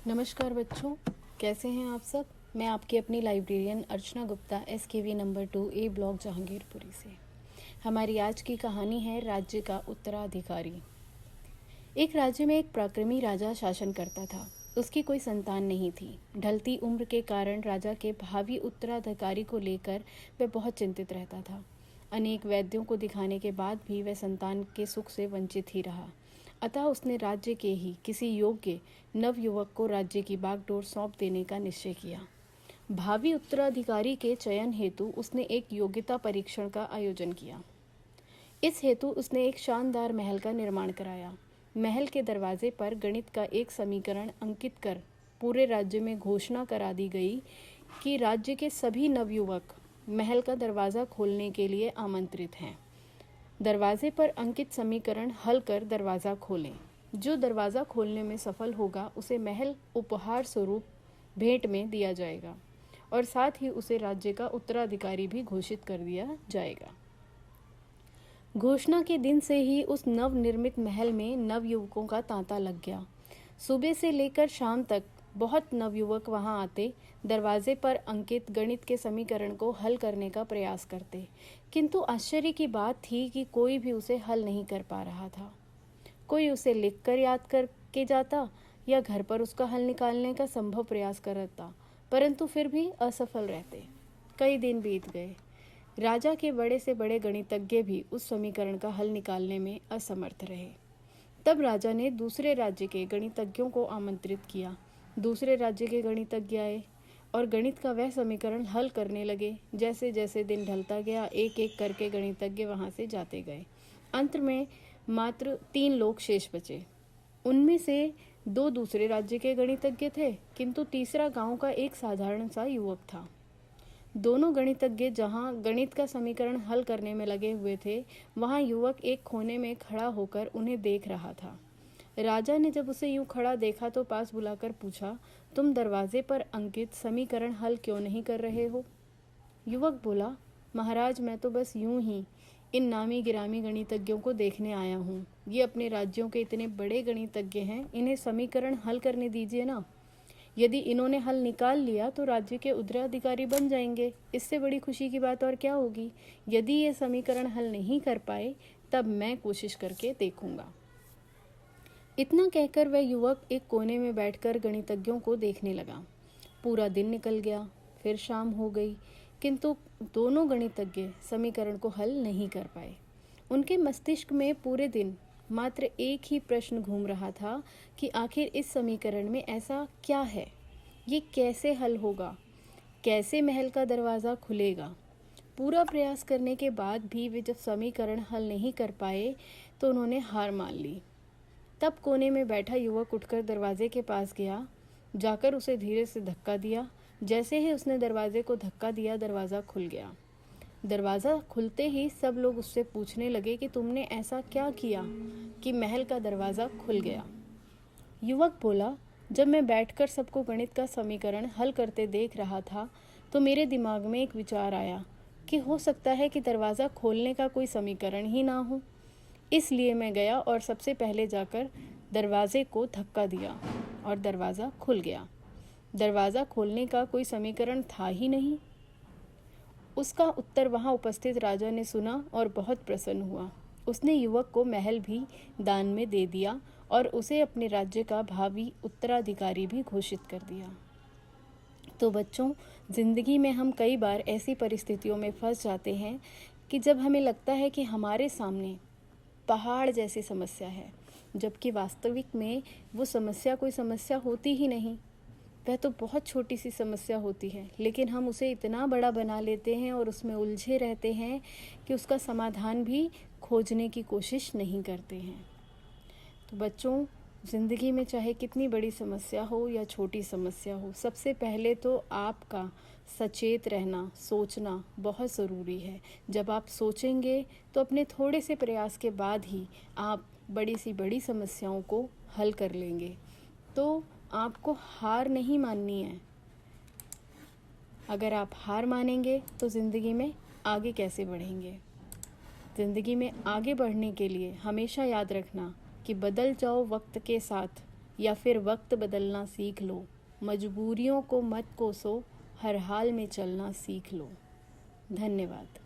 नमस्कार बच्चों, कैसे हैं आप सब। मैं आपकी अपनी librarian Archana Gupta SKV number 2 A block Jahangirpuri से। हमारी आज की कहानी है राज्य का उत्तराधिकारी। एक राज्य में एक पराक्रमी राजा शासन करता था। उसकी कोई संतान नहीं थी। ढलती उम्र के कारण राजा के भावी उत्तराधिकारी को लेकर वह बहुत चिंतित रहता था। अनेक वैद्यों को दिखाने के बाद भी वह संतान के सुख से वंचित ही रहा। अतः उसने राज्य के ही किसी योग्य नवयुवक को राज्य की बागडोर सौंप देने का निश्चय किया। भावी उत्तराधिकारी के चयन हेतु उसने एक योग्यता परीक्षण का आयोजन किया। इस हेतु उसने एक शानदार महल का निर्माण कराया। महल के दरवाजे पर गणित का एक समीकरण अंकित कर पूरे राज्य में घोषणा करा दी गई कि राज्य के सभी नवयुवक महल का दरवाज़ा खोलने के लिए आमंत्रित हैं। दरवाजे पर अंकित समीकरण हल कर दरवाज़ा खोलें। जो दरवाज़ा खोलने में सफल होगा उसे महल उपहार स्वरूप भेंट में दिया जाएगा और साथ ही उसे राज्य का उत्तराधिकारी भी घोषित कर दिया जाएगा। घोषणा के दिन से ही उस नवनिर्मित महल में नवयुवकों का तांता लग गया। सुबह से लेकर शाम तक बहुत नवयुवक वहां आते, दरवाजे पर अंकित गणित के समीकरण को हल करने का प्रयास करते, किंतु आश्चर्य की बात थी कि कोई भी उसे हल नहीं कर पा रहा था। कोई उसे लिखकर याद करके जाता या घर पर उसका हल निकालने का संभव प्रयास करता, परंतु फिर भी असफल रहते। कई दिन बीत गए। राजा के बड़े से बड़े गणितज्ञ भी उस समीकरण का हल निकालने में असमर्थ रहे। तब राजा ने दूसरे राज्य के गणितज्ञों को आमंत्रित किया। दूसरे राज्य के गणितज्ञ आए और गणित का वह समीकरण हल करने लगे। जैसे जैसे दिन ढलता गया, एक एक करके गणितज्ञ वहां से जाते गए। अंत में मात्र 3 लोग शेष बचे। उनमें से 2 दूसरे राज्य के गणितज्ञ थे, किंतु तीसरा गांव का एक साधारण सा युवक था। दोनों गणितज्ञ जहां गणित का समीकरण हल करने में लगे हुए थे, वहां युवक एक कोने में खड़ा होकर उन्हें देख रहा था। राजा ने जब उसे यूं खड़ा देखा तो पास बुलाकर पूछा, तुम दरवाजे पर अंकित समीकरण हल क्यों नहीं कर रहे हो? युवक बोला, महाराज, मैं तो बस यूं ही इन नामी गिरामी गणितज्ञों को देखने आया हूँ। ये अपने राज्यों के इतने बड़े गणितज्ञ हैं, इन्हें समीकरण हल करने दीजिए ना। यदि इन्होंने हल निकाल लिया तो राज्य के उत्तराधिकारी बन जाएंगे। इससे बड़ी खुशी की बात और क्या होगी। यदि ये समीकरण हल नहीं कर पाए तब मैं कोशिश करके देखूंगा। इतना कहकर वह युवक एक कोने में बैठकर गणितज्ञों को देखने लगा। पूरा दिन निकल गया, फिर शाम हो गई, किंतु दोनों गणितज्ञ समीकरण को हल नहीं कर पाए। उनके मस्तिष्क में पूरे दिन मात्र एक ही प्रश्न घूम रहा था कि आखिर इस समीकरण में ऐसा क्या है, ये कैसे हल होगा, कैसे महल का दरवाज़ा खुलेगा। पूरा प्रयास करने के बाद भी वे जब समीकरण हल नहीं कर पाए तो उन्होंने हार मान ली। तब कोने में बैठा युवक उठकर दरवाजे के पास गया, जाकर उसे धीरे से धक्का दिया। जैसे ही उसने दरवाजे को धक्का दिया, दरवाज़ा खुल गया। दरवाज़ा खुलते ही सब लोग उससे पूछने लगे कि तुमने ऐसा क्या किया कि महल का दरवाज़ा खुल गया। युवक बोला, जब मैं बैठकर सबको गणित का समीकरण हल करते देख रहा था तो मेरे दिमाग में एक विचार आया कि हो सकता है कि दरवाज़ा खोलने का कोई समीकरण ही ना हो। इसलिए मैं गया और सबसे पहले जाकर दरवाजे को धक्का दिया और दरवाज़ा खुल गया। दरवाज़ा खोलने का कोई समीकरण था ही नहीं। उसका उत्तर वहां उपस्थित राजा ने सुना और बहुत प्रसन्न हुआ। उसने युवक को महल भी दान में दे दिया और उसे अपने राज्य का भावी उत्तराधिकारी भी घोषित कर दिया। तो बच्चों, जिंदगी में हम कई बार ऐसी परिस्थितियों में फंस जाते हैं कि जब हमें लगता है कि हमारे सामने पहाड़ जैसी समस्या है, जबकि वास्तविक में वो समस्या कोई समस्या होती ही नहीं। वह तो बहुत छोटी सी समस्या होती है, लेकिन हम उसे इतना बड़ा बना लेते हैं और उसमें उलझे रहते हैं कि उसका समाधान भी खोजने की कोशिश नहीं करते हैं। तो बच्चों, ज़िंदगी में चाहे कितनी बड़ी समस्या हो या छोटी समस्या हो, सबसे पहले तो आपका सचेत रहना, सोचना बहुत ज़रूरी है। जब आप सोचेंगे तो अपने थोड़े से प्रयास के बाद ही आप बड़ी सी बड़ी समस्याओं को हल कर लेंगे। तो आपको हार नहीं माननी है। अगर आप हार मानेंगे तो ज़िंदगी में आगे कैसे बढ़ेंगे। ज़िंदगी में आगे बढ़ने के लिए हमेशा याद रखना कि बदल जाओ वक्त के साथ, या फिर वक्त बदलना सीख लो। मजबूरियों को मत कोसो, हर हाल में चलना सीख लो। धन्यवाद।